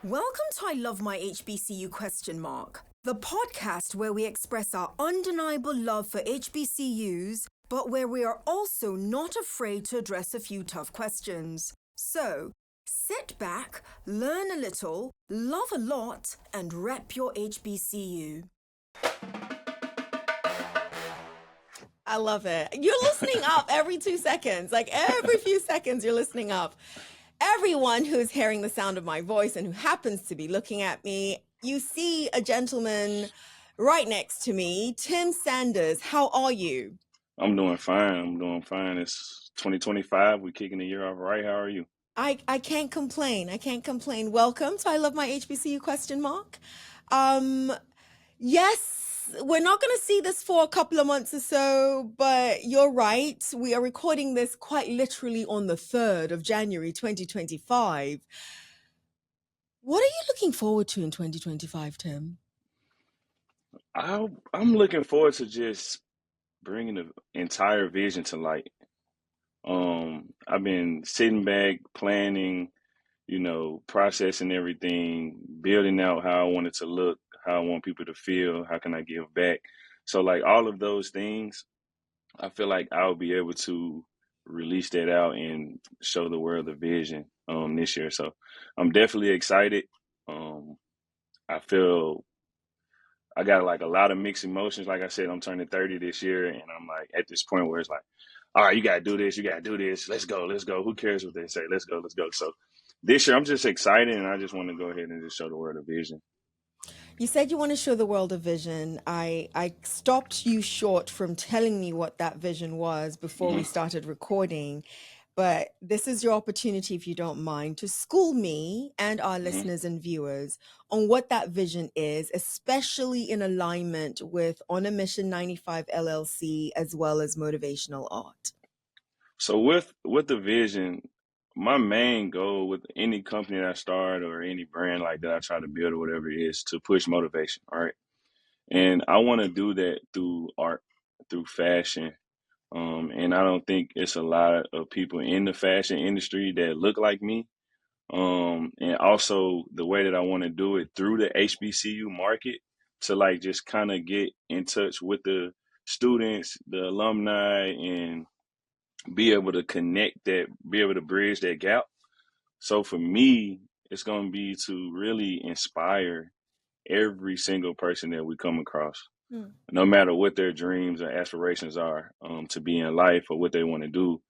Welcome to I Love My HBCU ? The podcast where we express our undeniable love for HBCUs, but where we are also not afraid to address a few tough questions. So, sit back, learn a little, love a lot, and rep your HBCU. I love it. You're listening up every 2 seconds. Like every few seconds, you're listening up. Everyone who's hearing the sound of my voice and who happens to be looking at me, you see a gentleman right next to me, Tim Sanders. How are you? I'm doing fine. It's 2025. We're kicking the year off right. How are you? I can't complain. I can't complain. Welcome to I Love My HBCU ? Yes, we're not going to see this for a couple of months or so, but you're right. We are recording this quite literally on the 3rd of January, 2025. What are you looking forward to in 2025, Tim? I'm looking forward to just bringing the entire vision to light. I've been sitting back, planning, processing everything, building out how I want it to look, how I want people to feel, how can I give back. So like all of those things, I feel like I'll be able to release that out and show the world the vision this year. So I'm definitely excited. Um, I feel I got like a lot of mixed emotions. Like I said, I'm turning 30 this year, and I'm like at this point where it's like, all right, you gotta do this, you gotta do this. Let's go, let's go. Who cares what they say? Let's go, let's go. So this year, I'm just excited, and I just want to go ahead and just show the world a vision. You said you want to show the world a vision. I stopped you short from telling me what that vision was before we hmm started recording. But this is your opportunity, if you don't mind, to school me and our hmm listeners and viewers on what that vision is, especially in alignment with On a Mission 95 LLC as well as motivational art. So with the vision, my main goal with any company that I start or any brand like that I try to build or whatever it is to push motivation. All right, and I want to do that through art, through fashion. And I don't think it's a lot of people in the fashion industry that look like me. And also the way that I want to do it through the HBCU market to like just kind of get in touch with the students, the alumni, and be able to connect that, be able to bridge that gap. So for me, it's going to be to really inspire every single person that we come across, Hmm. no matter what their dreams or aspirations are, to be in life or what they want to do.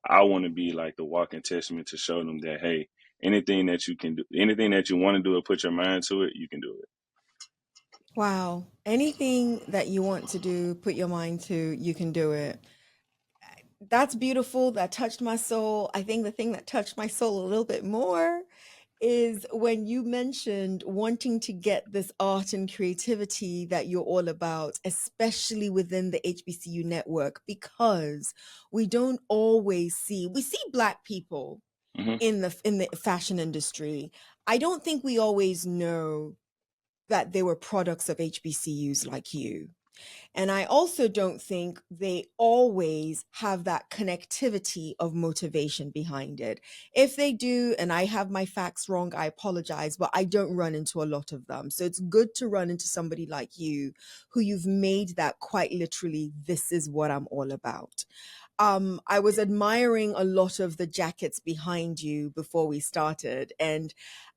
I want to be like the walking testament to show them that, hey, anything that you can do, anything that you want to do or put your mind to it, you can do it. Wow. Anything that you want to do, put your mind to, you can do it. That's beautiful. That touched my soul. I think the thing that touched my soul a little bit more is when you mentioned wanting to get this art and creativity that you're all about, especially within the HBCU network, because we don't always see, we see Black people hmm in the fashion industry. I don't think we always know that they were products of HBCUs like you. And I also don't think they always have that connectivity of motivation behind it. If they do, and I have my facts wrong, I apologize, but I don't run into a lot of them. So it's good to run into somebody like you who you've made that quite literally, this is what I'm all about. I was admiring a lot of the jackets behind you before we started. And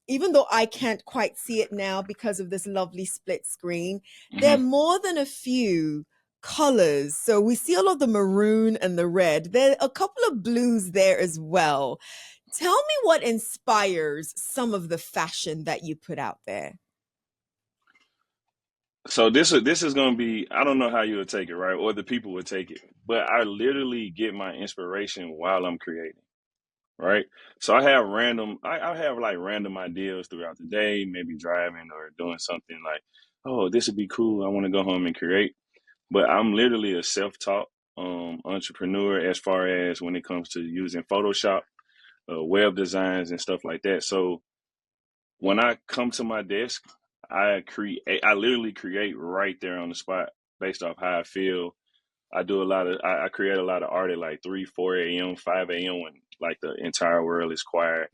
even though I can't quite see it now because of this lovely split screen, there hmm are more than a few colors. So we see all of the maroon and the red. There are a couple of blues there as well. Tell me what inspires some of the fashion that you put out there. So this is gonna be, I don't know how you would take it, right, or the people would take it, but I literally get my inspiration while I'm creating. Right? So I have like random ideas throughout the day, maybe driving or doing something like, oh, this would be cool. I want to go home and create. But I'm literally a self-taught entrepreneur as far as when it comes to using Photoshop, web designs and stuff like that. So when I come to my desk, I literally create right there on the spot based off how I feel. I create a lot of art at like 3, 4 a.m., 5 a.m. when like the entire world is quiet.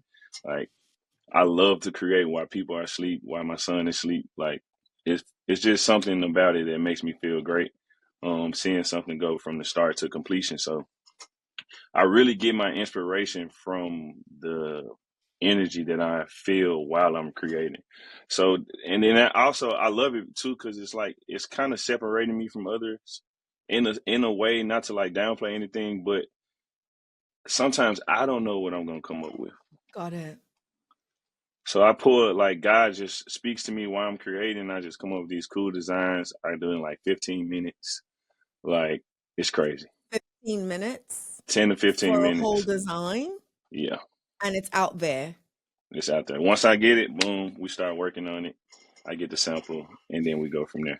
Like I love to create while people are asleep, while my son is asleep. Like it's just something about it that makes me feel great. Seeing something go from the start to completion. So I really get my inspiration from the energy that I feel while I'm creating. So, and then I love it too because it's like it's kind of separating me from others in a way, not to like downplay anything, but sometimes I don't know what I'm gonna come up with. Got it. So I pull like God just speaks to me while I'm creating. I just come up with these cool designs. I do it in like 15 minutes. Like it's crazy. 15 minutes 10 to 15 for a whole minutes. design, Yeah. and it's out there. It's out there. Once I get it, boom, we start working on it. I get the sample, and then we go from there.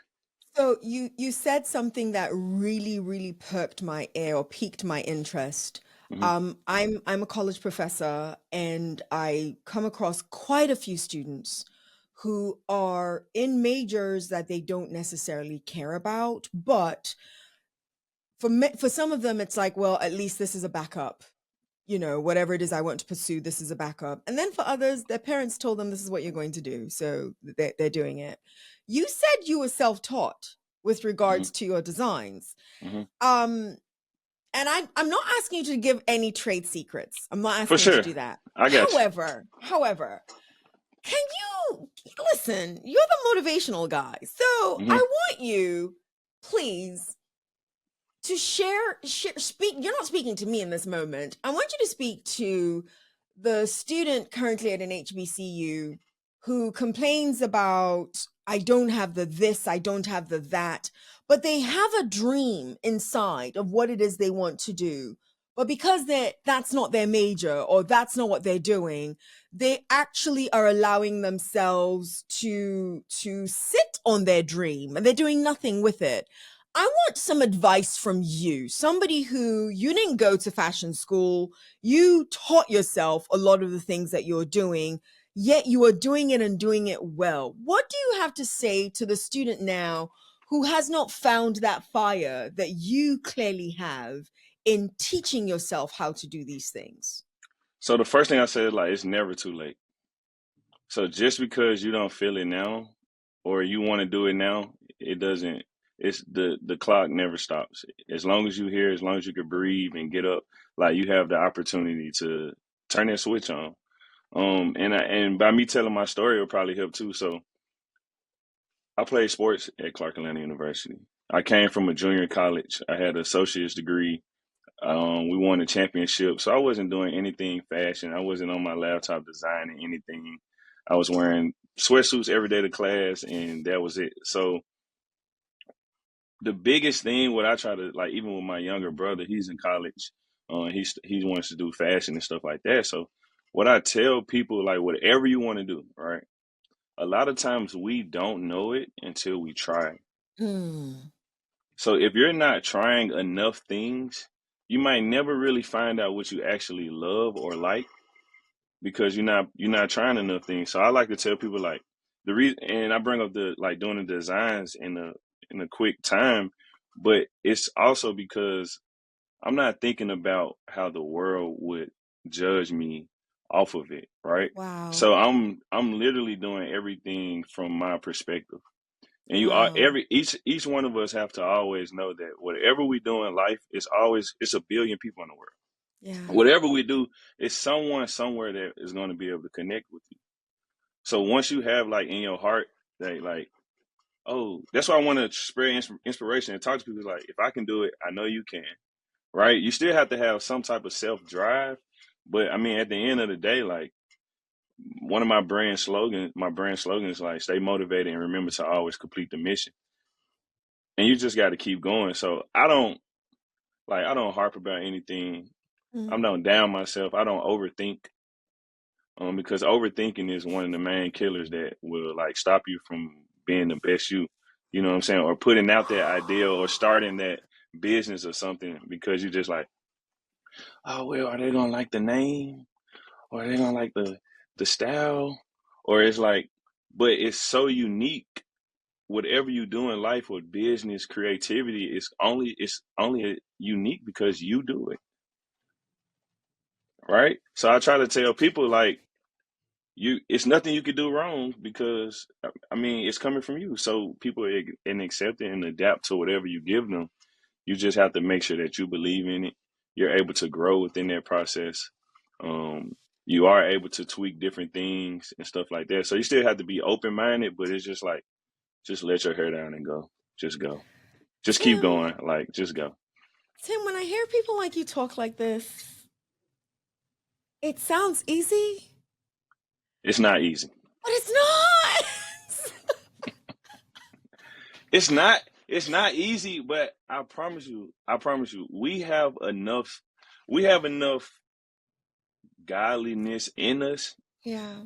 So you said something that really perked my ear or piqued my interest. Hmm. I'm a college professor, and I come across quite a few students who are in majors that they don't necessarily care about, but for some of them it's like, well, at least this is a backup. Whatever it is I want to pursue, this is a backup. And then for others, their parents told them this is what you're going to do, so they're doing it. You said you were self-taught with Hmm. regards to your designs. Hmm. um and I'm not asking you to give any trade secrets. I'm not For asking you to sure. do that. I got you. However, can you listen? You're the motivational guy, so I Hmm. want you, please, to speak. You're not speaking to me in this moment. I want you to speak to the student currently at an HBCU who complains about, I don't have the this, I don't have the that, but they have a dream inside of what it is they want to do. But because that's not their major, or that's not what they're doing, they actually are allowing themselves to sit on their dream, and they're doing nothing with it. I want some advice from you, somebody who, you didn't go to fashion school, you taught yourself a lot of the things that you're doing, yet you are doing it and doing it well. What do you have to say to the student now who has not found that fire that you clearly have in teaching yourself how to do these things? So the first thing I said is like it's never too late. So just because you don't feel it now, or you want to do it now, it doesn't. It's the clock never stops. As long as you here, as long as you can breathe and get up, like you have the opportunity to turn that switch on. And by me telling my story, it'll probably help too. So I played sports at Clark Atlanta University. I came from a junior college. I had an associate's degree. We won a championship. So I wasn't doing anything fashion. I wasn't on my laptop designing anything. I was wearing sweatsuits every day to class, and that was it. So the biggest thing, what I try to like, even with my younger brother, he's in college. He wants to do fashion and stuff like that. So what I tell people, like, whatever you want to do, right? A lot of times we don't know it until we try. Mm. So if you're not trying enough things, you might never really find out what you actually love or like because you're not trying enough things. So I like to tell people like the reason, and I bring up the like doing the designs in a quick time, but it's also because I'm not thinking about how the world would judge me off of it, right? Wow. So I'm literally doing everything from my perspective. And you are Wow. each one of us have to always know that whatever we do in life, it's a billion people in the world. Yeah. Whatever we do, it's someone somewhere that is going to be able to connect with you. So once you have like in your heart that like, oh, that's why I want to spread inspiration and talk to people like, if I can do it, I know you can. Right? You still have to have some type of self drive, but I mean, at the end of the day, like one of my brand slogan is like, stay motivated and remember to always complete the mission. And you just got to keep going. So I don't harp about anything. I Mm. don't down myself. I don't overthink. Because overthinking is one of the main killers that will like stop you from being the best you. You know what I'm saying? Or putting out that idea or starting that business or something because you just like, oh well, are they gonna like the name? Or are they gonna like the style? Or it's like, but it's so unique. Whatever you do in life with business, creativity, it's only unique because you do it. Right? So I try to tell people like it's nothing you could do wrong because I mean it's coming from you. So people and accept it and adapt to whatever you give them. You just have to make sure that you believe in it. You're able to grow within that process. You are able to tweak different things and stuff like that. So you still have to be open minded, but it's just like just let your hair down and go. Just go. Just keep Tim, going. Like just go. Tim, when I hear people like you talk like this, it sounds easy, It's not easy. but it's not. It's not easy, but I promise you, we have enough godliness in us Yeah.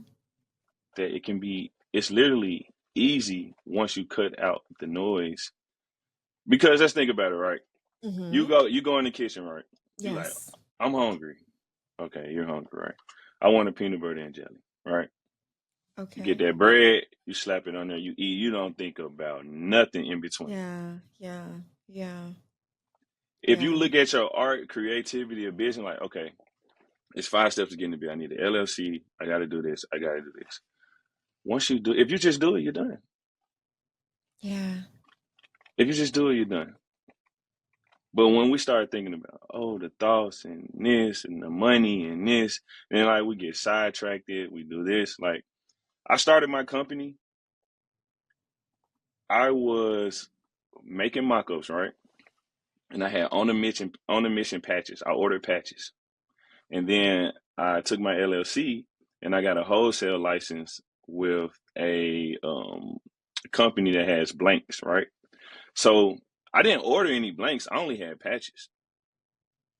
that it's literally easy once you cut out the noise. Because let's think about it, right? Mm-hmm. You go in the kitchen, right? You like, Yes. I'm hungry. Okay, you're hungry, right? I want a peanut butter and jelly, right? You get Okay. that bread, you slap it on there, you eat, you don't think about nothing in between. Yeah. Yeah. Yeah. If you Yeah. look at your art, creativity, or business, like, okay, it's 5 steps to getting to be. I need an LLC. I got to do this. I got to do this. If you just do it, you're done. Yeah. If you just do it, you're done. But when we start thinking about, oh, the thoughts and this and the money and this, then like we get sidetracked, we do this. Like I started my company, I was making mock-ups, right? And I had on the mission patches. I ordered patches. And then I took my LLC and I got a wholesale license with a company that has blanks, right? So I didn't order any blanks. I only had patches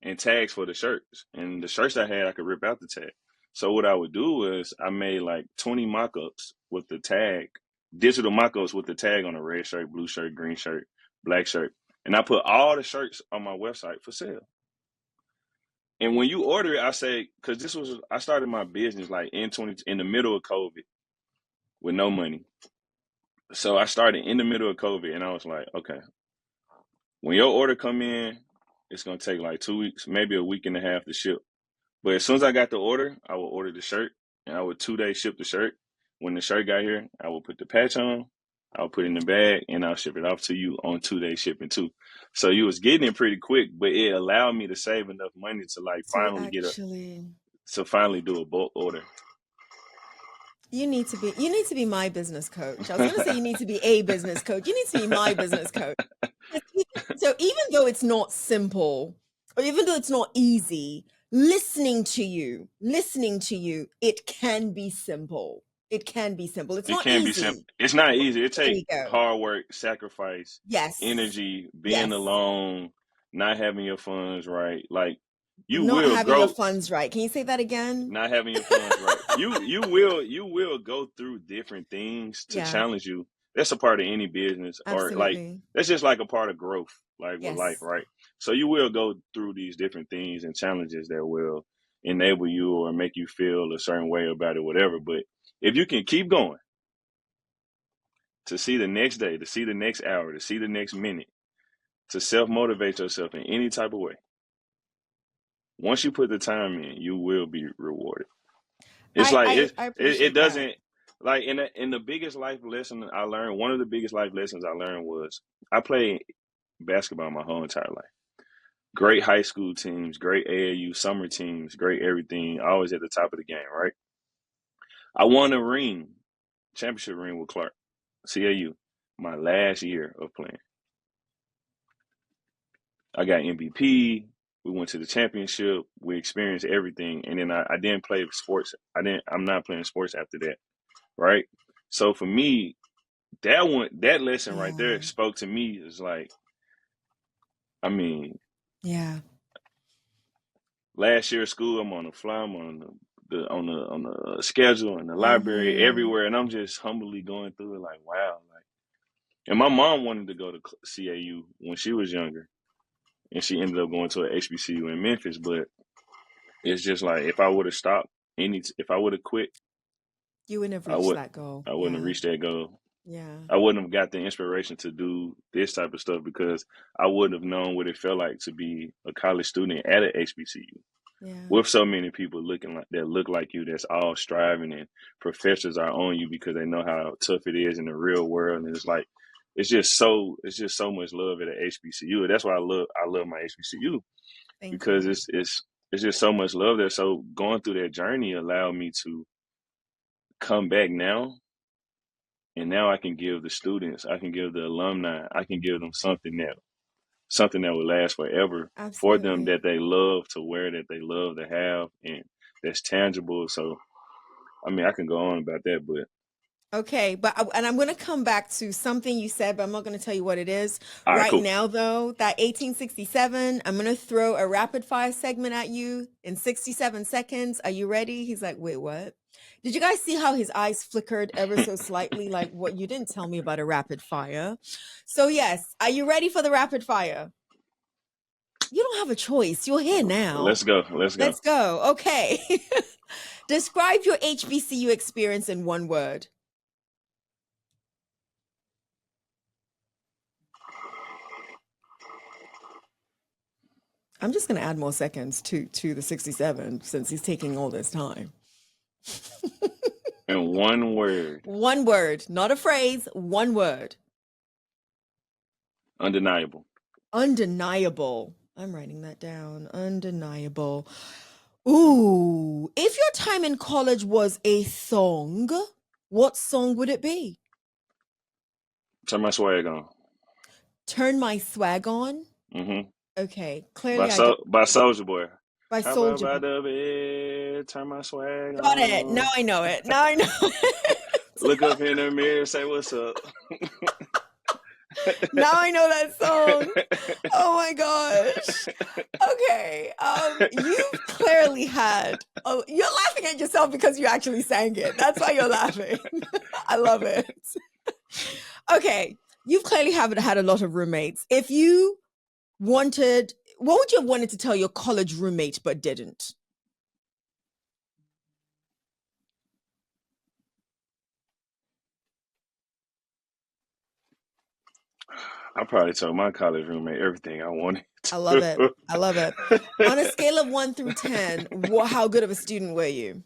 and tags for the shirts. And the shirts I had, I could rip out the tag. So what I would do was I made like 20 mock-ups with the tag, digital mock-ups with the tag on a red shirt, blue shirt, green shirt, black shirt. And I put all the shirts on my website for sale. And when you order it, I say, because I started my business like in the middle of COVID with no money. So I started in the middle of COVID and I was like, okay, when your order come in, it's going to take like 2 weeks, maybe a week and a half to ship. But as soon as I got the order, I would order the shirt and I would 2 day ship the shirt. When the shirt got here, I would put the patch on, I would put it in the bag and I'll ship it off to you on 2 day shipping too. So you was getting it pretty quick, but it allowed me to save enough money to like To actually, finally do a bulk order. you need to be my business coach. I was going to say you need to be a business coach. You need to be my business coach. So even though it's not simple, or even though it's not easy, listening to you, it can be simple. It can be simple. It's It not can be simple. easy. It's not easy. It There takes we go. hard work, sacrifice, Yes. energy, being Yes. alone, not having your funds right. Like you Not will having your grow. funds right. Can you say that again? Not having your funds right. You will go through different things to Yeah, challenge you. That's a part of any business, or like absolutely. that's just like a part of growth, like with life, Yes. right? So you will go through these different things and challenges that will enable you or make you feel a certain way about it, whatever. But if you can keep going to see the next day, to see the next hour, to see the next minute, to self motivate yourself in any type of way, once you put the time in, you will be rewarded. It's I like I, I it appreciate that. doesn't like in the biggest life lesson I learned. One of the biggest life lessons I learned was I played basketball my whole entire life. Great high school teams, great AAU summer teams, great everything. Always at the top of the game, right? I won a championship ring with Clark, CAU, my last year of playing. I got MVP. We went to the championship. We experienced everything, and then I didn't play sports. I'm not playing sports after that, right? So for me, that lesson right Yeah. there spoke to me. Is like, I mean, Yeah. last year of school, I'm on the fly, I'm on on the schedule in the library Mm-hmm. everywhere, and I'm just humbly going through it. Like, wow, like, and my mom wanted to go to CAU when she was younger, and she ended up going to an HBCU in Memphis. But it's just like if I would have stopped if I would have quit, You wouldn't have I reached would that goal. I wouldn't have Yeah. reached that goal. Yeah. I wouldn't have got the inspiration to do this type of stuff because I wouldn't have known what it felt like to be a college student at a HBCU. Yeah. with so many people that look like you, that's all striving, and professors are on you because they know how tough it is in the real world. And it's like it's just so much love at a HBCU. That's why I love my HBCU, Thank because you. it's just so much love there. So going through that journey allowed me to come back now, and now I can give the students, I can give the alumni, I can give them something that will last forever for them, Absolutely. that they love to wear, that they love to have, and that's tangible. So I mean, I can go on about that, but Okay, and I'm going to come back to something you said, but I'm not going to tell you what it is all right, right cool. now. Though that 1867, I'm going to throw a rapid fire segment at you in 67 seconds. Are you ready? He's like, wait, what? Did you guys see how his eyes flickered ever so slightly? Like, what? You didn't tell me about a rapid fire. So yes, are you ready for the rapid fire? You don't have a choice. You're here now. Let's go. Let's go. Let's go. Okay. Describe your HBCU experience in one word. I'm just going to add more seconds to the 67 since he's taking all this time. In one word. One word, not a phrase, one word. Undeniable. Undeniable. I'm writing that down. Undeniable. Ooh, if your time in college was a song, what song would it be? Turn my swag on. Turn My Swag On? Mm-hmm. Okay, clearly I don't. By Soldier Boy. By How about Soldier Boy. the bed? Turn my swag Got it. Now on. I know it. Now I know it. Look up in the mirror, say what's up. Now I know that song. Oh my gosh. Okay. You've clearly had. Oh, you're laughing at yourself because you actually sang it. That's why you're laughing. I love it. Okay. You've clearly haven't had a lot of roommates. If you wanted, what would you have wanted to tell your college roommate but didn't? I probably told my college roommate everything I wanted I love it. to. I love it. On a scale of 1 through 10, how good of a student were you?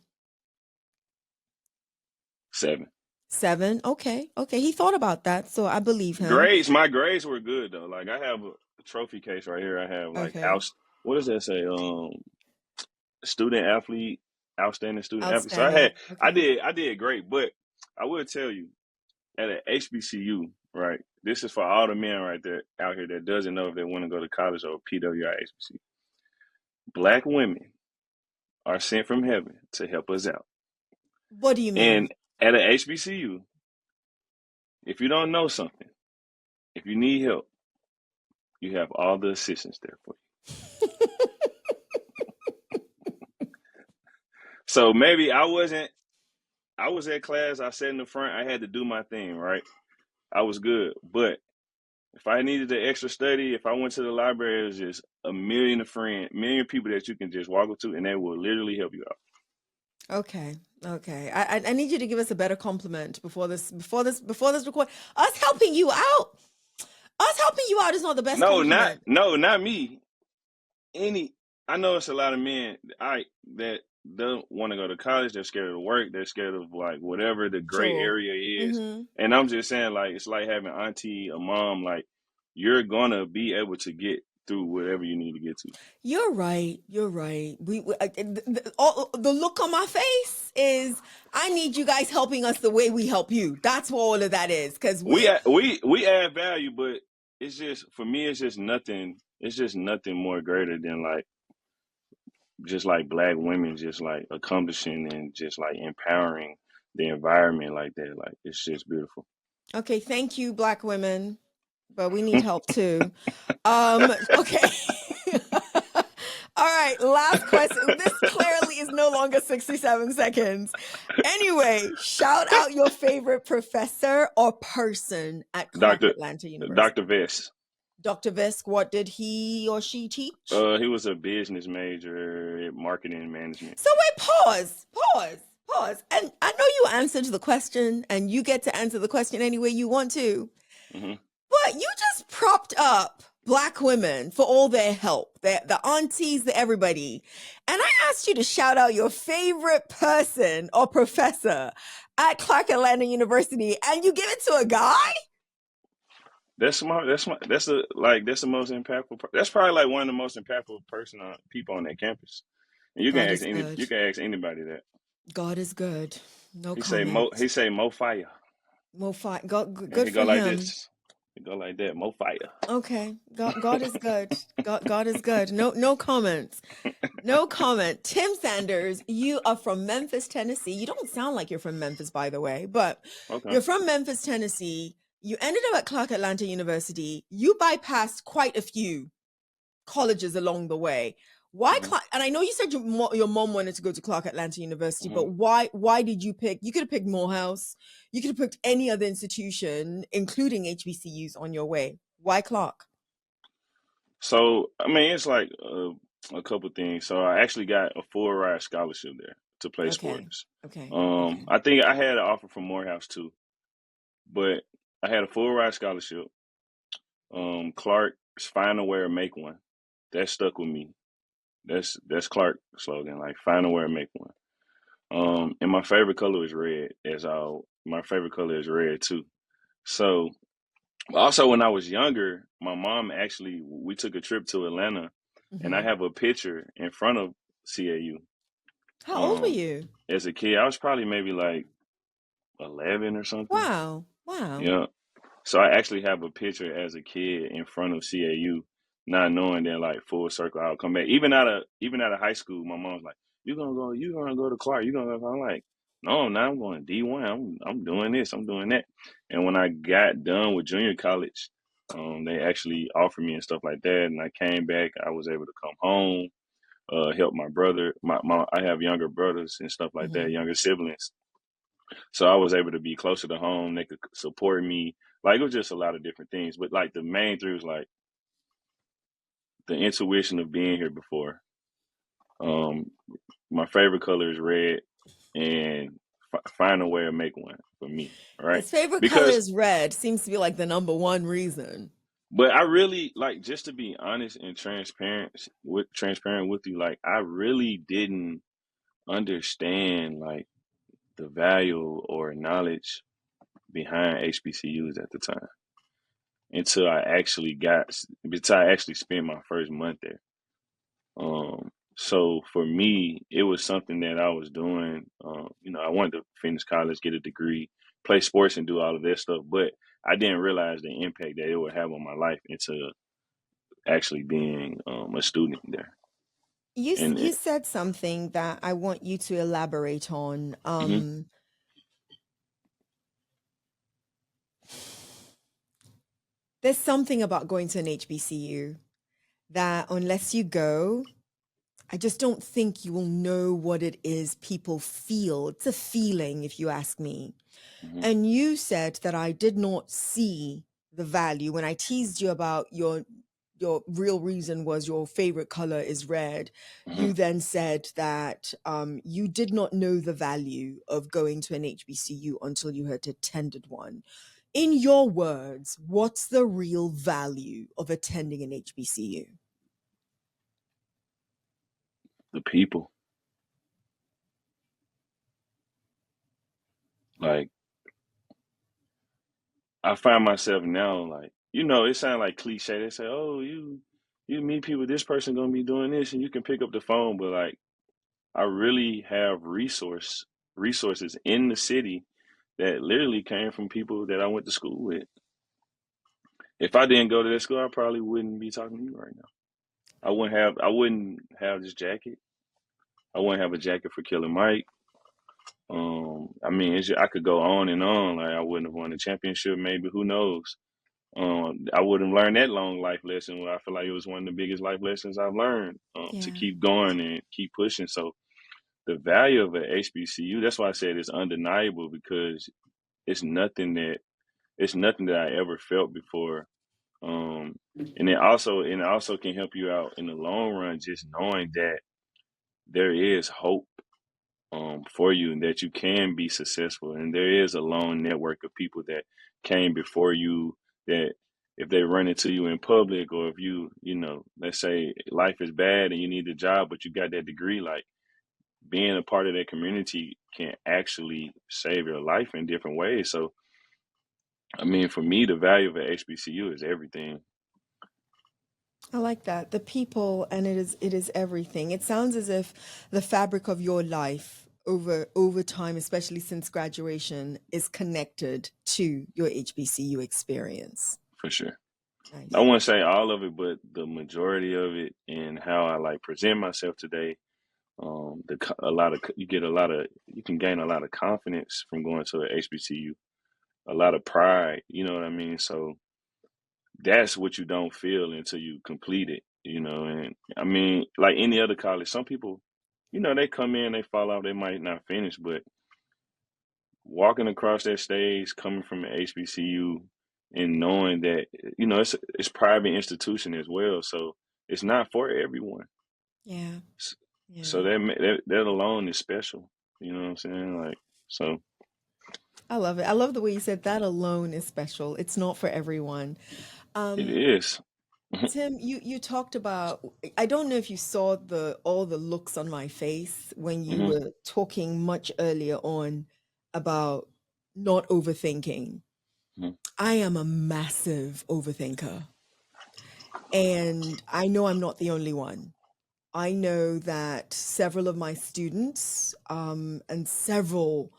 7. 7. Okay. Okay. He thought about that, so I believe him. My grades were good though. Like I have a trophy case right here. I have like Okay. what does that say? Student athlete, outstanding student athlete. So Outstanding. Okay. I did great, but I will tell you, at an HBCU, right? This is for all the men right there out here that doesn't know if they want to go to college or PWI HBCU. Black women are sent from heaven to help us out. What do you mean? And at an HBCU, if you don't know something, if you need help, you have all the assistance there for you. So maybe I was at class, I sat in the front, I had to do my thing, right? I was good. But if I needed the extra study, if I went to the library, there's just a million people that you can just walk up to, and they will literally help you out. Okay. Okay. I need you to give us a better compliment before this record. Us helping you out. Us helping you out is not the best compliment. Not me. I know it's a lot of men that don't want to go to college. They're scared of work. They're scared of like whatever the gray Sure. area is. Mm-hmm. And I'm just saying, like, it's like having auntie, a mom. Like, you're gonna be able to get through whatever you need to get to. You're right. You're right. The look on my face is I need you guys helping us the way we help you. That's what all of that is. Because we add value, but it's just, for me, it's just nothing. It's just nothing more greater than like just like black women just like accomplishing and just like empowering the environment like that. Like, it's just beautiful. Okay, thank you, Black women, but we need help too. Okay. All right, last question. This clearly is no longer 67 seconds. Anyway, shout out your favorite professor or person at Clark Atlanta University. Dr. Vest. Dr. Visk, what did he or she teach? He was a business major at marketing management. So wait, pause. And I know you answered the question, and you get to answer the question any way you want to. Mm-hmm. But you just propped up Black women for all their help, the aunties, the everybody. And I asked you to shout out your favorite person or professor at Clark Atlanta University, and you give it to a guy? That's my that's the most impactful. That's probably like one of the most impactful people on that campus. And God is you good. can ask anybody that. God is good. No He comment. say mo fire, More fire. God, and good he go for like him. this. He go like that, mo fire. Okay. God is good. God is good. No comments. No comment. Tim Sanders, you are from Memphis, Tennessee. You don't sound like you're from Memphis, by the way, but Okay. you're from Memphis, Tennessee. You ended up at Clark Atlanta University. You bypassed quite a few colleges along the way. Why hmm Clark? And I know you said your mom wanted to go to Clark Atlanta University, hmm but why did you pick? You could have picked Morehouse. You could have picked any other institution, including HBCUs, on your way. Why Clark? So I mean, it's like a couple things. So I actually got a full ride scholarship there to play Okay. sports. Okay. Okay. I think I had an offer from Morehouse too, but I had a full ride scholarship. Clark's find a way or make one. That stuck with me. That's Clark's slogan, like find a way or make one. And my favorite color is red. My favorite color is red too. So also when I was younger, my mom actually we took a trip to Atlanta, and I Hmm. have a picture in front of CAU. How old were Um, you? as a kid, I was probably maybe like 11 or something. Wow. Wow. Yeah. So I actually have a picture as a kid in front of CAU, not knowing that like full circle I'll come back. Even out of high school, my mom's like, you gonna go to Clark, you gonna go. I'm like, no, now I'm going D1. I'm doing this, I'm doing that. And when I got done with junior college, they actually offered me and stuff like that. And I came back, I was able to come home, help my brother. I have younger brothers and stuff like that, Hmm. younger siblings. So I was able to be closer to home. They could support me. Like it was just a lot of different things. But like the main three was like the intuition of being here before. Um, my favorite color is red, and find a way to make one for me, right? His favorite color Because, is red. Seems to be like the number one reason. but I really like just to be honest and transparent with you. Like I really didn't understand like the value or knowledge behind HBCUs at the time until I actually spent my first month there. So for me, it was something that I was doing. I wanted to finish college, get a degree, play sports, and do all of that stuff. But I didn't realize the impact that it would have on my life until actually being a student there. You And said something that I want you to elaborate on. mhm, There's something about going to an HBCU that unless you go, I just don't think you will know what it is people feel. It's a feeling, if you ask me. mhm, And you said that I did not see the value when I teased you about your real reason was your favorite color is red. mhm. You then said that you did not know the value of going to an HBCU until you had attended one. In your words, what's the real value of attending an HBCU? The people, like I find myself now, like it sounds like cliche. They say, "Oh, you meet people. This person gonna be doing this, and you can pick up the phone." But like I really have resources in the city that literally came from people that I went to school with. If I didn't go to that school, I probably wouldn't be talking to you right now. I wouldn't have this jacket. I wouldn't have a jacket for Killer Mike. I mean, I could go on and on. Like I wouldn't have won the championship. Maybe who knows? I wouldn't have learned that long life lesson. Where I feel like it was one of the biggest life lessons I've learned to Yeah. keep going and keep pushing. So the value of an HBCU, that's why I said it's undeniable because it's nothing that I ever felt before. Um, and it also can help you out in the long run, just knowing that there is hope for you and that you can be successful, and there is a long network of people that came before you that if they run into you in public, or if you know, let's say life is bad and you need a job, but you got that degree, like being a part of that community can actually save your life in different ways. So, I mean, for me, the value of an HBCU is everything. I like that. The people, and it is everything. It sounds as if the fabric of your life over time, especially since graduation, is connected to your HBCU experience. For sure. I Nice. wouldn't say all of it, but the majority of it, and how I like present myself today. A lot of you can gain a lot of confidence from going to a HBCU. A lot of pride, you know what I mean? So that's what you don't feel until you complete it, you know. And I mean, like any other college, some people, you know, they come in, they fall out, they might not finish, but walking across that stage, coming from an HBCU, and knowing that, you know, it's private institution as well, so it's not for everyone. Yeah. S- So Yeah. that alone is special. You know what I'm saying? Like, so I love it. I love the way you said that alone is special. It's not for everyone. it Um, is. Tim, you talked about, I don't know if you saw the all the looks on my face when you Hmm. were talking much earlier on about not overthinking. Hmm. I am a massive overthinker, and I know I'm not the only one. I know that several of my students, and several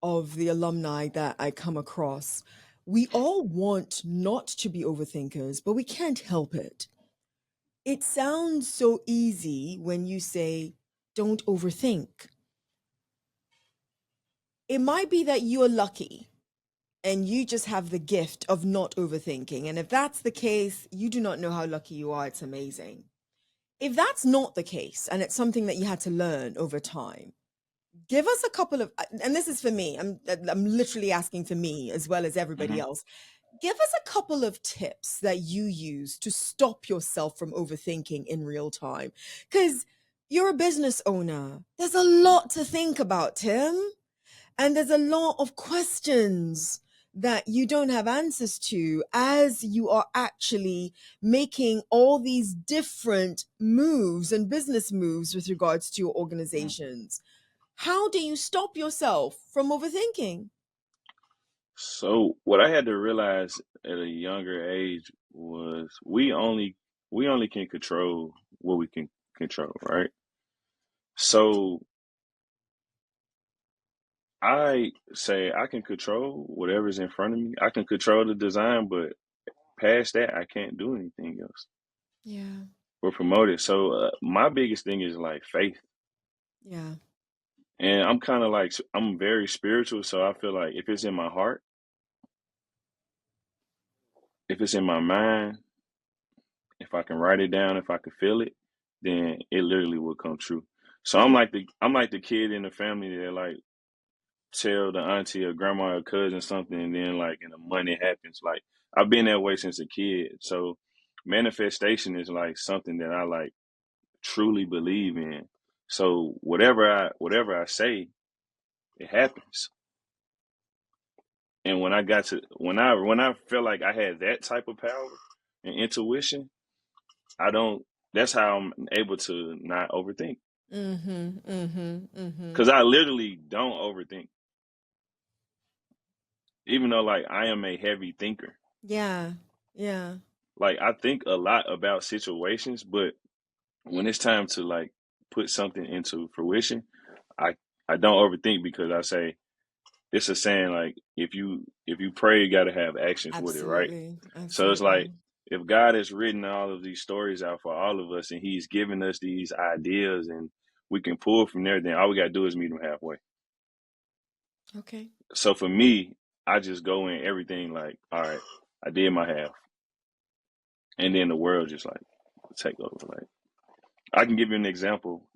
of the alumni that I come across, we all want not to be overthinkers, but we can't help it. It sounds so easy when you say, don't overthink. It might be that you're lucky and you just have the gift of not overthinking. And if that's the case, you do not know how lucky you are. It's amazing. If that's not the case, and it's something that you had to learn over time, give us a couple of, and this is for me, I'm literally asking for me as well as everybody Hmm. else. Give us a couple of tips that you use to stop yourself from overthinking in real time. Because you're a business owner. There's a lot to think about, Tim. And there's a lot of questions that you don't have answers to as you are actually making all these different moves and business moves with regards to your organizations. How do you stop yourself from overthinking? So what I had to realize at a younger age was we only can control what we can control, right? So I say I can control whatever's in front of me. I can control the design, but past that, I can't do anything else Yeah, or promote it. So my biggest thing is like faith, yeah, and I'm kind of like I'm very spiritual, so I feel like if it's in my heart, if it's in my mind, if I can write it down, if I can feel it, then it literally will come true. So yeah. I'm like the kid in the family that like tell the auntie or grandma or cousin something, and then like and the money happens. Like I've been that way since a kid. So manifestation is like something that I like truly believe in. So whatever I say, it happens. And when I felt like I had that type of power and intuition, I don't. That's how I'm able to not overthink. Mm-hmm, mm-hmm, mm-hmm. Because I literally don't overthink, even though like I am a heavy thinker. Yeah, yeah. Like I think a lot about situations, but when it's time to like put something into fruition, I I don't overthink because I say it's a saying like if you pray, you got to have actions with it, right? Absolutely, So it's like absolutely. if God has written all of these stories out for all of us and He's given us these ideas and we can pull from there, then all we got to do is meet Him halfway. Okay. So for me, I just go in everything like, all right, I did my half, and then the world just like take over. Like I can give you an example.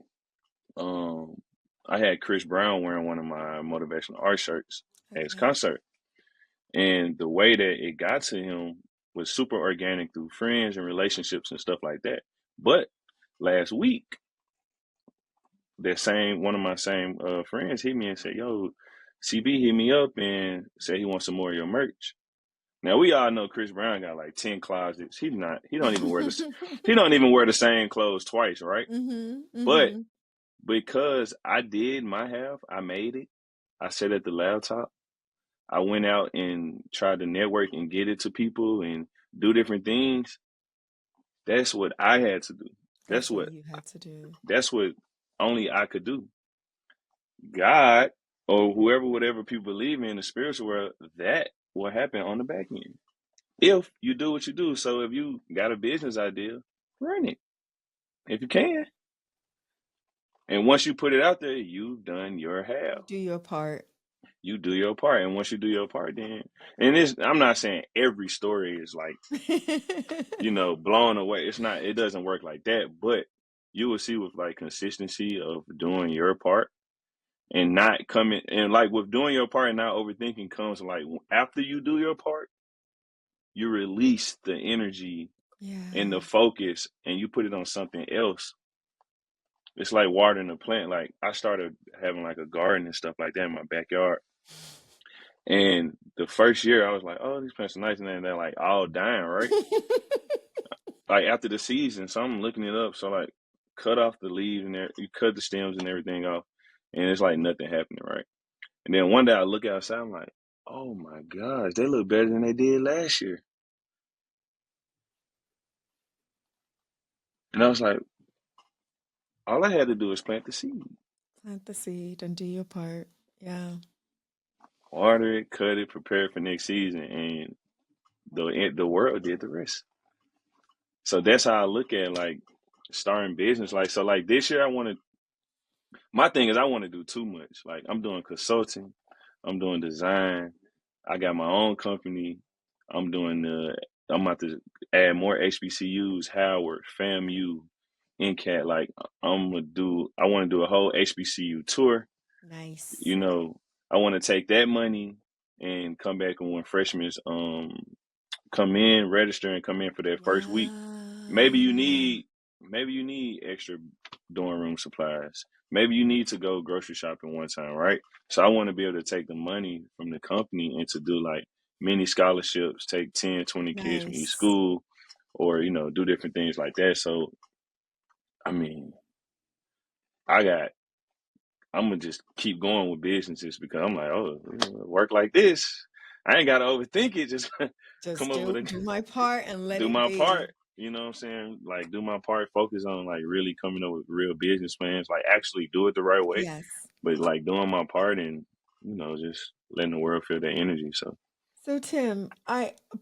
Um, I had Chris Brown wearing one of my motivational art shirts at his Okay. concert, and the way that it got to him was super organic through friends and relationships and stuff like that. But last week, that same one of my same friends hit me and said, "Yo, CB hit me up and said he wants some more of your merch." Now we all know Chris Brown got like 10 closets. He don't even wear he don't even wear the same clothes twice, right? But because I did my half, I made it. I sat at the laptop. I went out and tried to network and get it to people and do different things. That's what I had to do. That's what you had to do. That's what only I could do. God or whoever, whatever people believe in the spiritual world, that will happen on the back end. If you do what you do. So if you got a business idea, run it. If you can. And once you put it out there, you've done your half. You do your part. You do your part. And once you do your part, then, and I'm not saying every story is like, blown away. It doesn't work like that. But you will see with like consistency of doing your part and not coming, and like with doing your part and not overthinking comes like after you do your part, you release the energy and the focus and you put it on something else. It's like watering a plant. Like I started having like a garden and stuff like that in my backyard. And the first year I was like, oh, these plants are nice. And then they're like all dying, right? Like after the season. So I'm looking it up. So like cut off the leaves and you cut the stems and everything off. And it's like nothing happening, right? And then one day I look outside, I'm like, oh my gosh, they look better than they did last year. And I was like, all I had to do is plant the seed. Plant the seed and do your part. Yeah. Water it, cut it, prepare it for next season, and the world did the rest. So that's how I look at like starting business. Like so, like this year, my thing is I want to do too much. Like I'm doing consulting, I'm doing design, I got my own company. I'm about to add more HBCUs, Howard, FAMU, NCAT. Like I want to do a whole HBCU tour. Nice. I want to take that money and come back and when freshmen come in, register and come in for their first week. Maybe you need extra dorm room supplies. Maybe you need to go grocery shopping one time, right? So I want to be able to take the money from the company and to do like mini scholarships, take 10, 20 kids from each school or, do different things like that. So, I mean, I'm going to just keep going with businesses because I'm like, oh, work like this. I ain't got to overthink it. Just come up with do my part and let do it my be. part. You know what I'm saying? Like do my part, focus on like really coming up with real business plans, like actually do it the right way. Yes. But like doing my part and, just letting the world feel that energy. So Tim,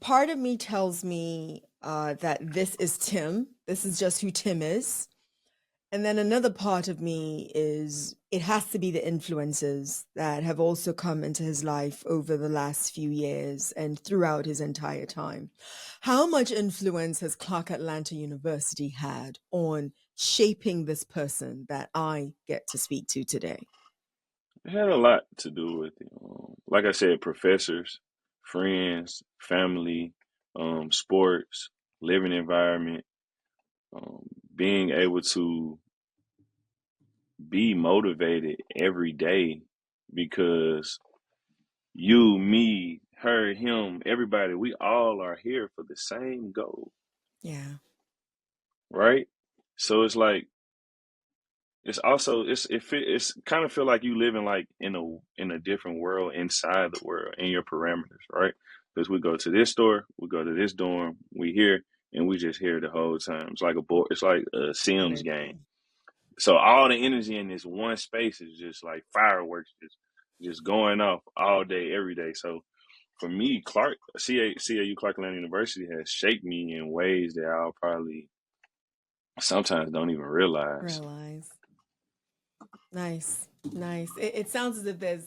part of me tells me that this is Tim. This is just who Tim is. And then another part of me is it has to be the influences that have also come into his life over the last few years and throughout his entire time. How much influence has Clark Atlanta University had on shaping this person that I get to speak to today? It had a lot to do with it. Like I said, professors, friends, family, sports, living environment, being able to be motivated every day because you, me, her, him, everybody, we all are here for the same goal. Yeah. Right? So it's like it's also it's kind of feel like you living like in a different world inside the world in your parameters, right? Because we go to this store, we go to this dorm, we here, and we just here the whole time. It's like it's like a Sims game. So all the energy in this one space is just like fireworks, just going off all day, every day. So for me, CAU Clark Atlanta University has shaped me in ways that I'll probably sometimes don't even realize. Nice. It sounds as if there's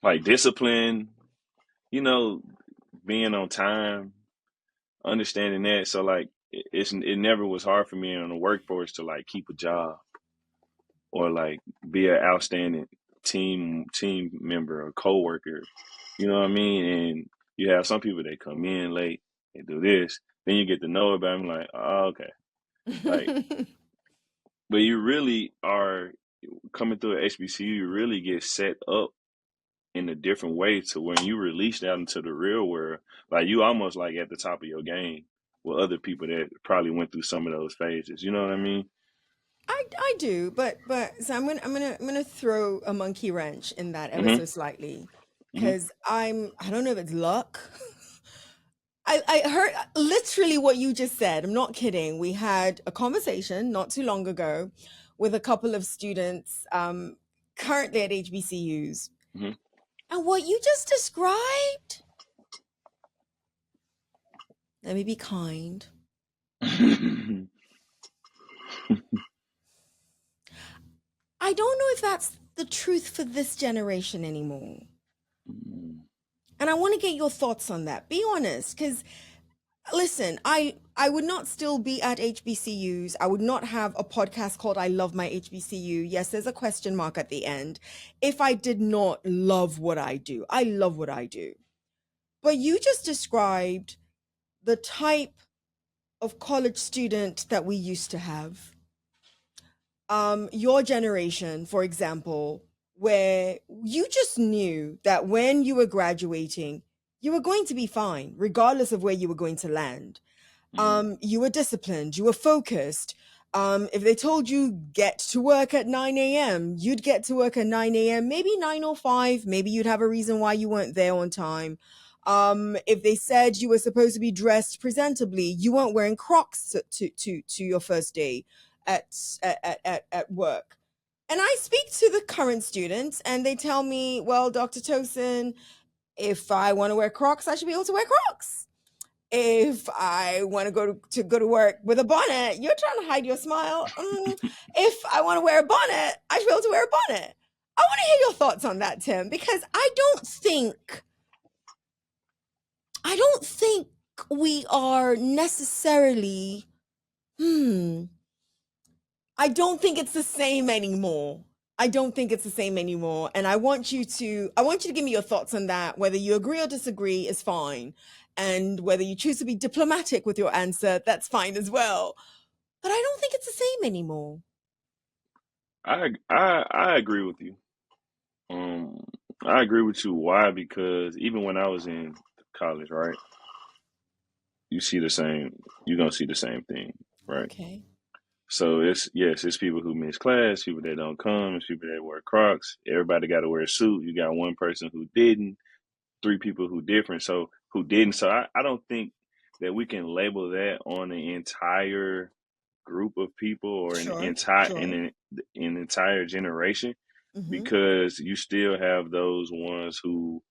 like discipline, being on time, understanding that. So like it never was hard for me in the workforce to like keep a job or like be an outstanding team member or coworker. You know what I mean? And you have some people that come in late and do this. Then you get to know about them like, oh, okay. Like but you really are coming through at HBCU, you really get set up in a different way to when you released out into the real world, like you almost like at the top of your game with other people that probably went through some of those phases. You know what I mean? I do, but so I'm gonna throw a monkey wrench in that ever Hmm. so slightly, Hmm. because I don't know if it's luck. I heard literally what you just said. I'm not kidding. We had a conversation not too long ago with a couple of students currently at HBCUs. Hmm. And what you just described, let me be kind. I don't know if that's the truth for this generation anymore. And I want to get your thoughts on that. Be honest, because listen, I would not still be at HBCUs. I would not have a podcast called I Love My HBCU. Yes, there's a question mark at the end. If I did not love what I do, I love what I do. But you just described the type of college student that we used to have. Your generation, for example, where you just knew that when you were graduating, you were going to be fine, regardless of where you were going to land. You were disciplined, you were focused. If they told you get to work at 9 a.m., you'd get to work at 9 a.m., maybe 9:05, maybe you'd have a reason why you weren't there on time. If they said you were supposed to be dressed presentably, you weren't wearing Crocs to your first day at work. And I speak to the current students and they tell me, well, Dr. Tosin, if I want to wear Crocs, I should be able to wear Crocs. If I want to go to work with a bonnet, you're trying to hide your smile. If I want to wear a bonnet, I should be able to wear a bonnet. I want to hear your thoughts on that, Tim, because I don't think we are necessarily, I don't think it's the same anymore. I don't think it's the same anymore. And I want you to give me your thoughts on that. Whether you agree or disagree is fine. And whether you choose to be diplomatic with your answer, that's fine as well. But I don't think it's the same anymore. I agree with you. Um, I agree with you. Why? Because even when I was in college, right, you see the same. You're gonna see the same thing, right? Okay. So it's people who miss class, people that don't come, it's people that wear Crocs. Everybody got to wear a suit. You got one person who didn't, three people who different, so who didn't. So I don't think that we can label that on the entire group of people or Sure. an entire generation, Mm-hmm. because you still have those ones who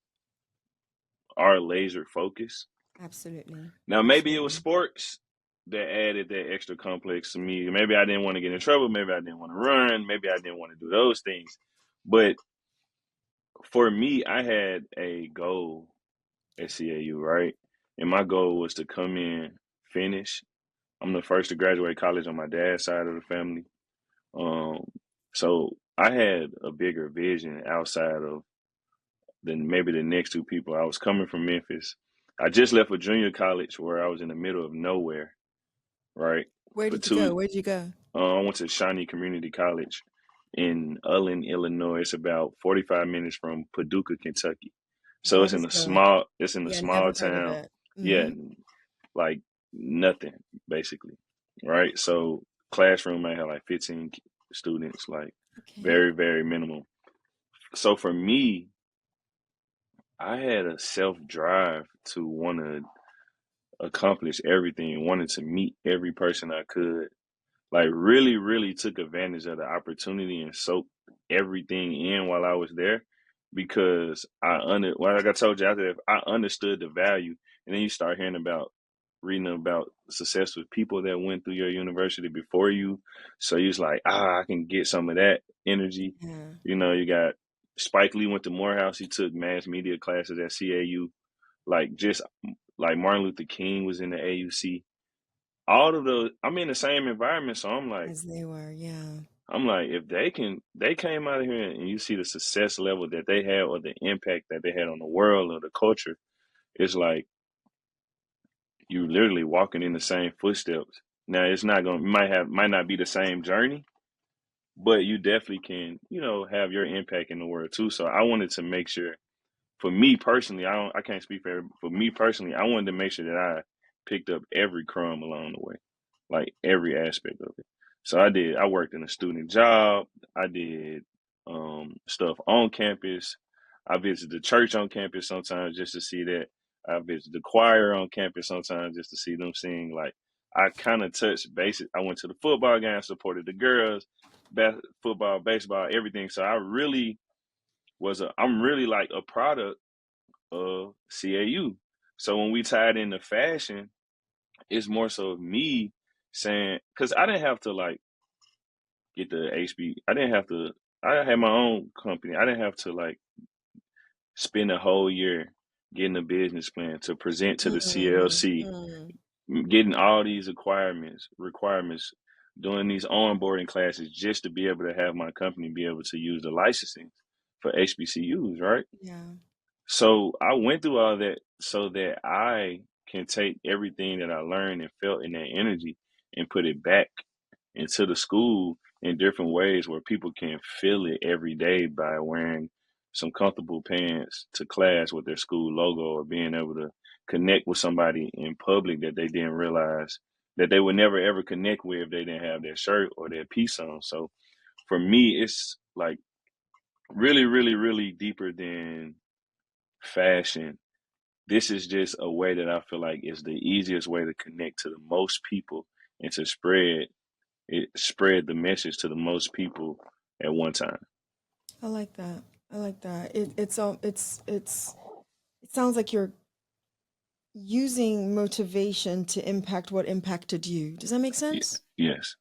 are laser focused. Absolutely. Now maybe it was Absolutely. sports that added that extra complex to me. Maybe I didn't want to get in trouble. Maybe I didn't want to run. Maybe I didn't want to do those things. But for me, I had a goal at CAU, right? And my goal was to come in, finish. I'm the first to graduate college on my dad's side of the family. Um, so I had a bigger vision outside of than maybe the next two people. I was coming from Memphis. I just left a junior college where I was in the middle of nowhere, right? Where For did you two, go? Where did you go? I went to Shawnee Community College in Ulin, Illinois. It's about 45 minutes from Paducah, Kentucky. So That is good. it's in a Yeah, small never heard of town. it. Yeah, Mm-hmm. like nothing basically, right? So classroom may have like 15 students, like Okay. very, very minimal. So for me, I had a self drive to want to accomplish everything, wanted to meet every person I could, like really, really took advantage of the opportunity and soaked everything in while I was there, because well, like I told you after that, I understood the value. And then you start hearing about reading about success with people that went through your university before you. So you was like, I can get some of that energy. Yeah. You got Spike Lee went to Morehouse. He took mass media classes at CAU. Like just like Martin Luther King was in the AUC. All of those, I'm in the same environment, so As they were, yeah. I'm like, if they came out of here and you see the success level that they had or the impact that they had on the world or the culture, it's like you literally walking in the same footsteps. Now it's not gonna might not be the same journey, but you definitely can, have your impact in the world too. So I wanted to make sure. for me personally, I can't speak for everybody. For me personally, I wanted to make sure that I picked up every crumb along the way, like every aspect of it. So I worked in a student job. I did stuff on campus. I visited the church on campus sometimes just to see that. I visited the choir on campus sometimes just to see them sing. Like I kind of touched basic. I went to the football game, supported the girls, football, baseball, everything. So I'm really like a product of CAU. So when we tied into fashion, it's more so me saying, because I didn't have to like get the HB. I didn't have to. I had my own company. I didn't have to like spend a whole year getting a business plan to present to the Mm, CLC, mm. getting all these requirements, doing these onboarding classes just to be able to have my company be able to use the licensing for HBCUs, right? Yeah. So I went through all that so that I can take everything that I learned and felt in that energy and put it back into the school in different ways where people can feel it every day by wearing some comfortable pants to class with their school logo, or being able to connect with somebody in public that they didn't realize that they would never ever connect with if they didn't have their shirt or their piece on. So for me, it's like really, really, really deeper than fashion. This is just a way that I feel like is the easiest way to connect to the most people and to spread the message to the most people at one time. I like that. I like that. It sounds like you're using motivation to impact what impacted you. Does that make Yeah, sense? yes.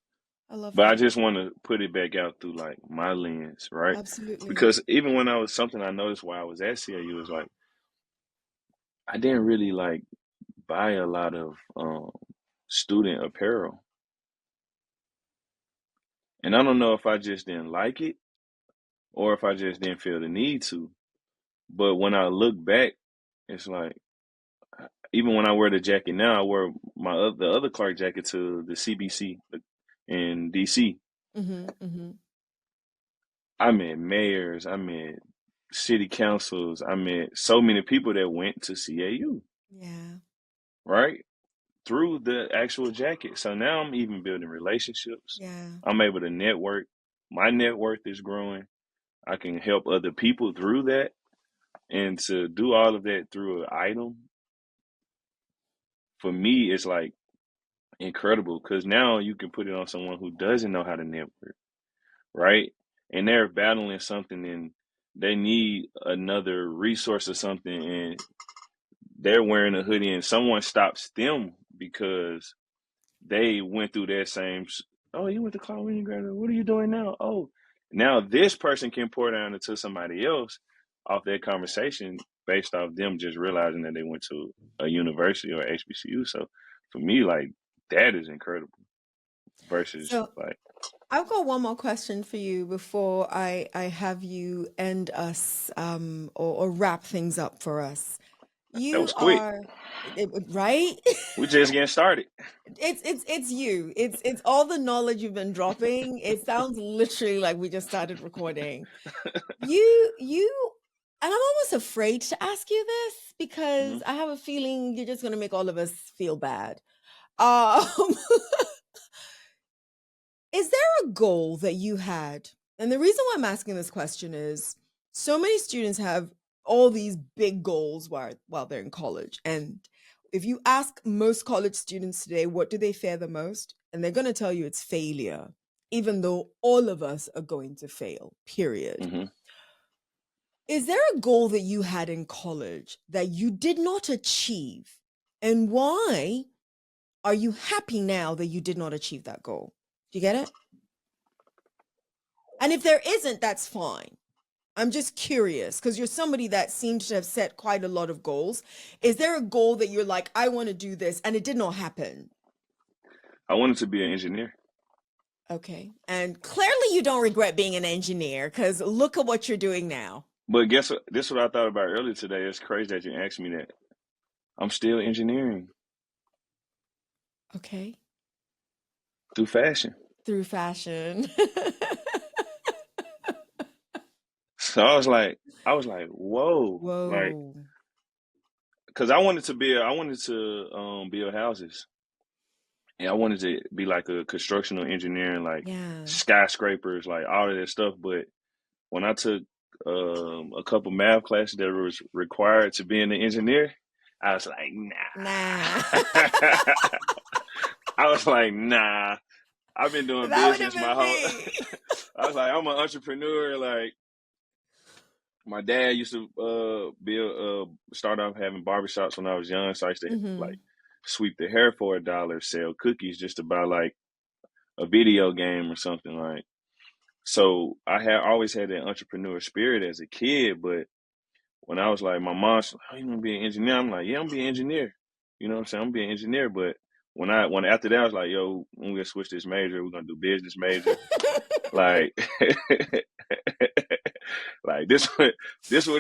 I love But I that. just want to put it back out through like my lens, right? Absolutely. Because even when I was something I noticed while I was at CAU was like I didn't really like buy a lot of student apparel. And I don't know if I just didn't like it or if I just didn't feel the need to. But when I look back, it's like even when I wear the jacket now, I wear the other Clark jacket to the CBC in DC. Mm-hmm. Mm-hmm. I met mayors, I met city councils, I met so many people that went to CAU, Yeah. right? Through the actual jacket. So now I'm even building relationships. Yeah. I'm able to network. My net worth is growing. I can help other people through that. And to do all of that through an item, for me, it's like incredible because now you can put it on someone who doesn't know how to network, right? And they're battling something and they need another resource or something, and they're wearing a hoodie, and someone stops them because they went through that same. Oh, you went to Clark when you graduated. What are you doing now? Oh, now this person can pour down into somebody else off that conversation based off them just realizing that they went to a university or HBCU. So for me, like that is incredible versus So like I've got one more question for you before I have you end us or wrap things up for us. that You was quick. are right? We just getting started. It's you. It's all the knowledge you've been dropping. It sounds literally like we just started recording. You and I'm almost afraid to ask you this Hmm. because I have a feeling you're just gonna make all of us feel bad. Um Is there a goal that you had? And the reason why I'm asking this question is so many students have all these big goals while they're in college. And if you ask most college students today, what do they fear the most? And they're going to tell you it's failure, even though all of us are going to fail, period. Hmm. Is there a goal that you had in college that you did not achieve? And why are you happy now that you did not achieve that goal? Do you get it? And if there isn't, that's fine. I'm just curious because you're somebody that seems to have set quite a lot of goals. Is there a goal that you're like, I want to do this, and it did not happen? I wanted to be an engineer, Okay. And clearly you don't regret being an engineer because look at what you're doing now. but guess what? This is what I thought about earlier today. It's crazy that you asked me that. I'm still engineering Okay. through fashion. Through fashion. So I was like, whoa, like, Whoa. cause I wanted to build houses, and I wanted to be like a constructional engineer, like Yeah. skyscrapers, like all of that stuff. But when I took a couple math classes that was required to be an engineer, I was like, Nah. nah. I was like, nah. I've been doing That would have business my been whole. me. I was like, I'm an entrepreneur. Like my dad used to start off having barbershops when I was young, so I used to Hmm. like sweep the hair for $1, sell cookies just to buy like a video game or something like. So I had always had that entrepreneur spirit as a kid, but when I was like, my mom's like, "Oh, you want to be an engineer?" I'm like, "Yeah, I'm be an engineer." You know what I'm saying? I'm be an engineer. But when after that, I was like, "Yo, I'm gonna switch this major. We're gonna do business major." Like, like this what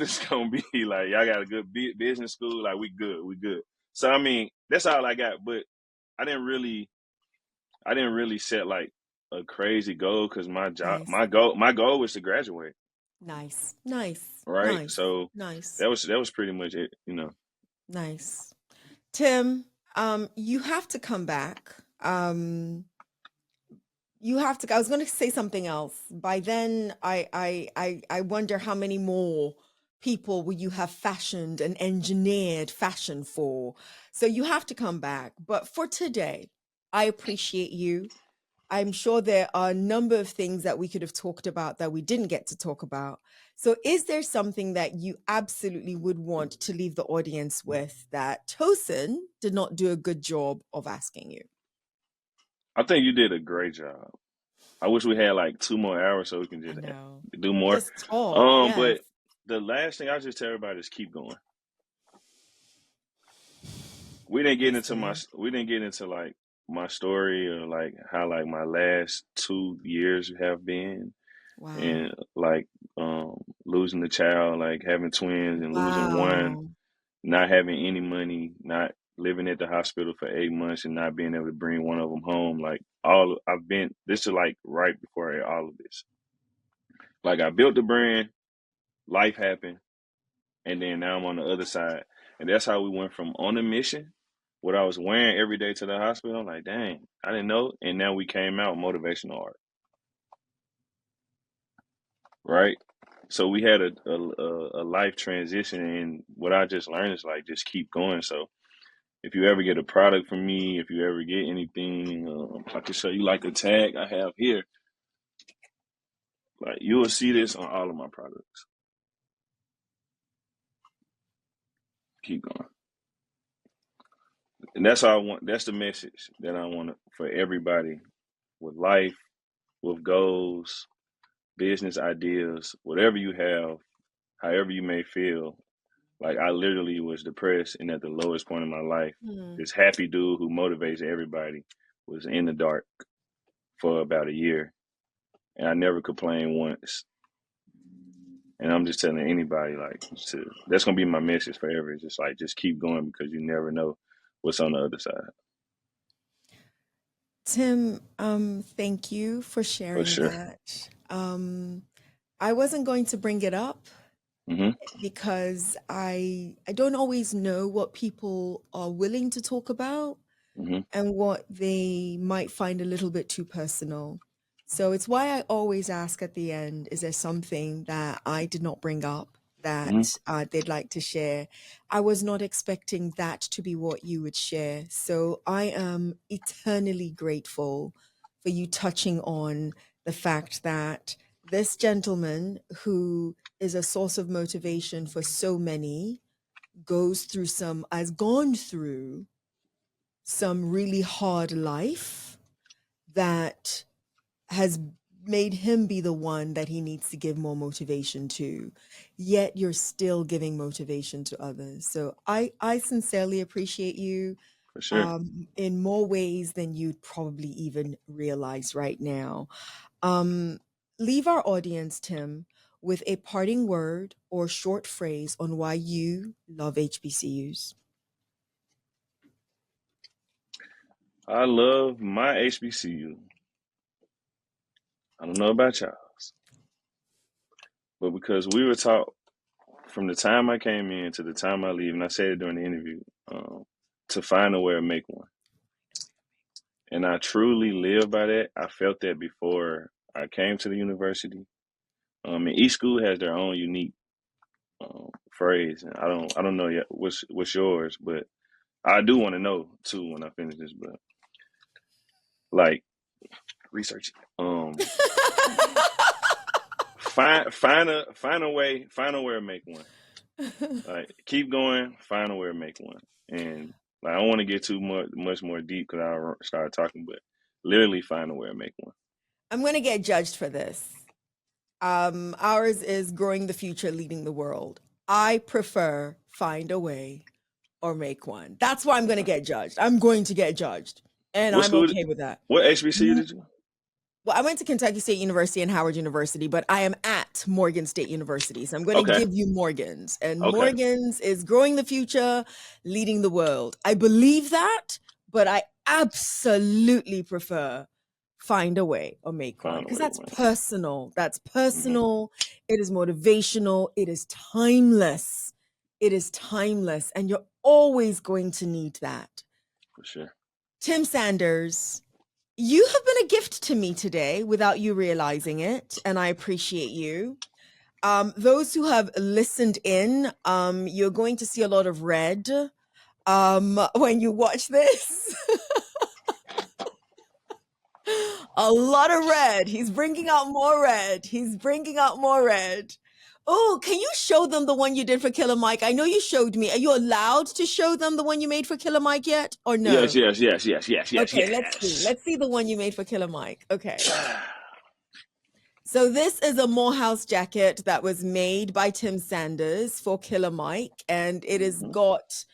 it's gonna be. Like, y'all got a good business school. Like, we good. So I mean, that's all I got. But I didn't really, I didn't really set like a crazy goal because Nice. my goal was to graduate. Nice. Nice. Right. Nice. So Nice. that was pretty much it. Nice. Tim, you have to come back. You have to. I was going to say something else. By then, I wonder how many more people will you have fashioned and engineered fashion for. So you have to come back. But for today, I appreciate you. I'm sure there are a number of things that we could have talked about that we didn't get to talk about. So, is there something that you absolutely would want to leave the audience with that Tosin did not do a good job of asking you? I think you did a great job. I wish we had like 2 more hours so we can I just know. do more. Just talk. Yes. But the last thing I just tell everybody is keep going. Listen. We didn't get into like my story or like how like my last 2 years have been, Wow. and like losing the child, like having twins and losing one, Wow. not having any money, not living at the hospital for 8 months and not being able to bring one of them home. Like this is like right before all of this. Like I built the brand, life happened, and then now I'm on the other side. And that's how we went from on a mission, what I was wearing every day to the hospital. I'm like, dang, I didn't know. And now we came out motivational art, right? So we had a life transition, and what I just learned is like just keep going. So if you ever get a product from me, if you ever get anything, I can show you like a tag I have here. Like you will see this on all of my products. Keep going. And that's all I want. That's the message that I want for everybody with life, with goals, business ideas, whatever you have, however you may feel. Like I literally was depressed and at the lowest point in my life. Hmm. This happy dude who motivates everybody was in the dark for about a year, and I never complained once. And I'm just telling anybody, like, that's gonna be my message forever. It's just like, just keep going because you never know what's on the other side. Tim, thank you for For sharing sure. that. I wasn't going to bring it up Hmm. because I don't always know what people are willing to talk about Hmm. and what they might find a little bit too personal. So it's why I always ask at the end, is there something that I did not bring up Hmm. that they'd like to share? I was not expecting that to be what you would share. So I am eternally grateful for you touching on the fact that this gentleman who is a source of motivation for so many has gone through some really hard life that has made him be the one that he needs to give more motivation to, yet you're still giving motivation to others. So I sincerely appreciate you For sure. in more ways than you'd probably even realize right now. um, Leave our audience, Tim, with a parting word or short phrase on why you love HBCUs. I love my HBCU. I don't know about y'all, But because we were taught from the time I came in to the time I leave, and I said it during the interview, to find a way to make one. And I truly live by that. I felt that before I came to the university. And each school has their own unique phrase. And I don't know yet what's yours, but I do want to know too when I finish this. But like research, find a way to make one. Like keep going, find a way to make one. And like I don't want to get too much more deep because I started talking, but literally find a way to make one. I'm going to get judged for this. Ours is growing the future, leading the world. I prefer find a way or make one. That's why I'm going to get judged. I'm going to get judged. And What I'm school? okay with that. What HBCU did you? Well, I went to Kentucky State University and Howard University, but I am at Morgan State University. So I'm going to Okay. give you Morgan's. And Okay. Morgan's is growing the future, leading the world. I believe that, but I absolutely prefer find a way or make one because that's personal. That's personal. It is motivational. It is timeless. It is timeless. And you're always going to need that. For sure. Tim Sanders, you have been a gift to me today without you realizing it, and I appreciate you. Those who have listened in, you're going to see a lot of red when you watch this. A lot of red. He's bringing out more red. He's bringing out more red. Oh, can you show them the one you did for Killer Mike? I know you showed me. Are you allowed to show them the one you made for Killer Mike yet, or no? Yes. Okay, let's see the one you made for Killer Mike. Okay. So this is a Morehouse jacket that was made by Tim Sanders for Killer Mike, and it has got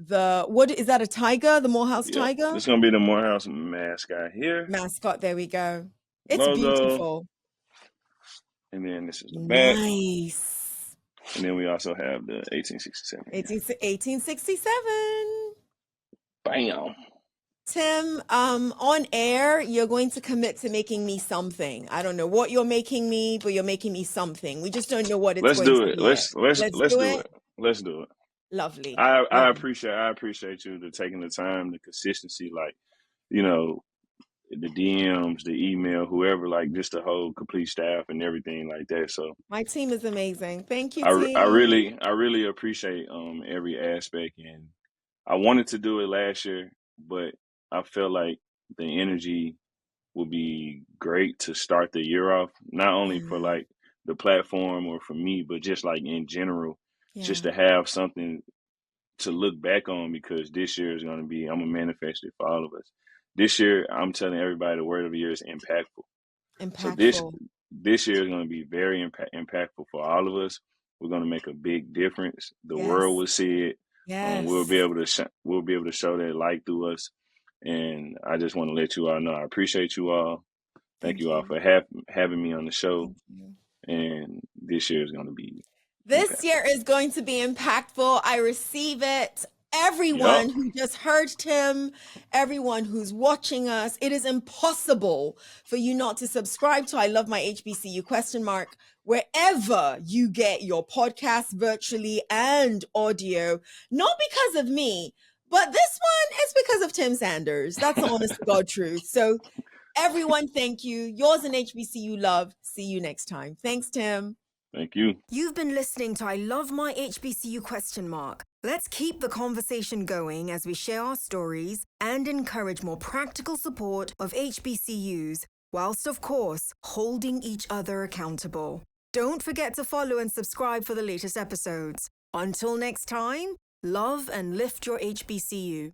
what is that, a tiger? The Morehouse tiger? It's gonna be the Morehouse mascot here. Mascot, there we go. It's logo. Beautiful. And then this is the back. Nice. And then we also have the 1867. 1867. Bam. Tim, on air, you're going to commit to making me something. I don't know what you're making me, but you're making me something. We just don't know what it's Let's going do to it. be. Let's do it. Let's do it. Lovely. I appreciate you to taking the time, the consistency, like, you know, the DMs, the email, whoever, like just the whole complete staff and everything like that. So my team is amazing. Thank you, team. I really appreciate every aspect, and I wanted to do it last year, but I felt like the energy would be great to start the year off, not only for like the platform or for me, but just like in general, just to have something to look back on, because this year is going to be, I'm going to manifest it for all of us. This year, I'm telling everybody the word of the year is impactful. So this year is going to be very impactful for all of us. We're going to make a big difference. The world will see it. We'll be able to show that light through us. And I just want to let you all know I appreciate you all. Thank you all for having me on the show. And this year is going to be This year is going to be impactful. I receive it. Everyone who just heard Tim, everyone who's watching us, it is impossible for you not to subscribe to I Love My HBCU ? Wherever you get your podcasts, virtually and audio, not because of me, but this one is because of Tim Sanders. That's the honest to God truth. So everyone, thank you. Yours in HBCU love. See you next time. Thanks, Tim. Thank you. You've been listening to I Love My HBCU ? Let's keep the conversation going as we share our stories and encourage more practical support of HBCUs, whilst, of course, holding each other accountable. Don't forget to follow and subscribe for the latest episodes. Until next time, love and lift your HBCU.